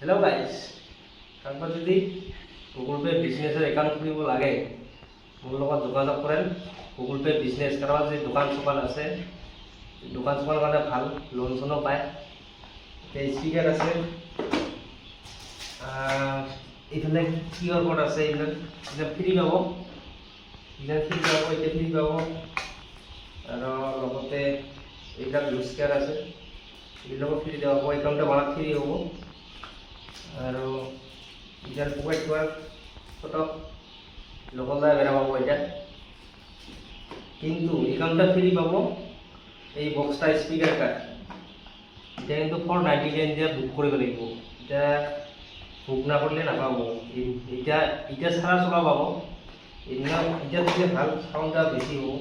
Hello guys কাৰোবাৰ যদি Google pay বিজনেছৰ একাউণ্ট খুলিব লাগে মোৰ লগত যোগাযোগ কৰেন। গুগল পে বিজনেছ কাৰোবাৰ যদি দোকান আছে দোকান কাৰণে ভাল লোন চনো পায়। স্পিকাৰ আছে, এইফালে কিউআৰ কোড আছে, এইবিলাক ফ্ৰী পাব, এতিয়া ফ্ৰী পাব। আৰু লগতে এইবিলাক স্পিকাৰ আছে, এইবিলাকো ফ্ৰী দিব পাব। একাউণ্টটা বানাত ফ্ৰী হ'ব। আৰু ইটার প্রোভাইড করার ফটো লোকালয় বেড়া পাবো এটা, কিন্তু একাউন্টটা ফ্রি পাবো। এই বক্সটা স্পিকারটা এটা কিন্তু 499 দিয়ে বুক করবে লাগব। এটা বুক না করলে না পাবো। এটা এটা ছাড়া চলা পাবো। এটা দিলে ভাল সাউন্ডটা বেশি হবো,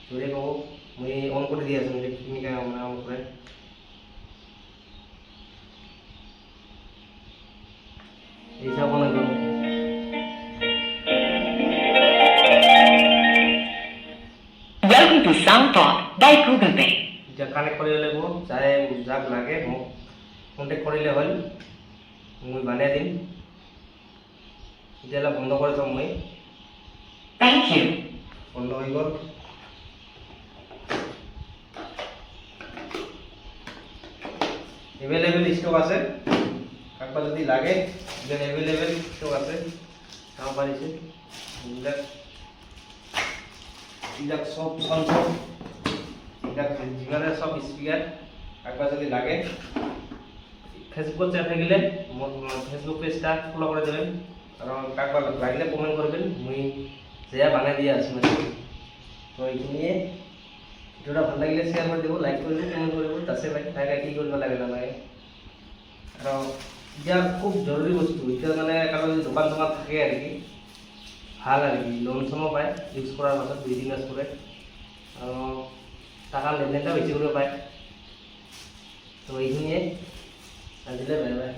জোরে পাবো। মই অন করে দিয়ে আছো, টেকনিকা অন করে এইসব মনে করো। Welcome to SoundPod by Google Pay. যা কানেক্ট করে লেব, যাই যাক লাগে মোক কন্টেক্ট কৰিলে হ'ল, মই বানাই দিম। এতিয়ালে বন্ধ কৰি থম মই। Thank you. বন্ধ হৈ গ'ল। এভেলেবল স্টক আছে, কাৰোবাৰ যদি লাগে এভেলেবল স্টক আছে, চাব পাৰিছে। এইবিলাক সব যিমানে সব স্পিকাৰ কাৰোবাৰ যদি লাগে ফেসবুক চ্যাট থাকিলে মোৰ ফেসবুক পেজটা ফলো কৰে দেবেন। আৰু কাৰোবাৰ লাগিলে কমেন্ট করবেন, মই যেয়া বানাই দিয়া আছো। তো এইখিনিয়ে ভিডিওটা ভাল লাগিলে শেয়ার করে দেব, লাইক করব, কমেন্ট করব। তাছে তাকে কি করব লাগে নালাগে। আৰু এতিয়া খুব জরুরি বস্তু, এটা মানে কারো যদি দোকান থাকে আর কি ভাল আর কি, লোন চনো পায় ইউজ করার পাছত 2-3 মাস পরে। আৰু টাকা লেনদেনটা বেশি কৰে পায়। তো এইখিনিয়ে আজিলে বাই বাই।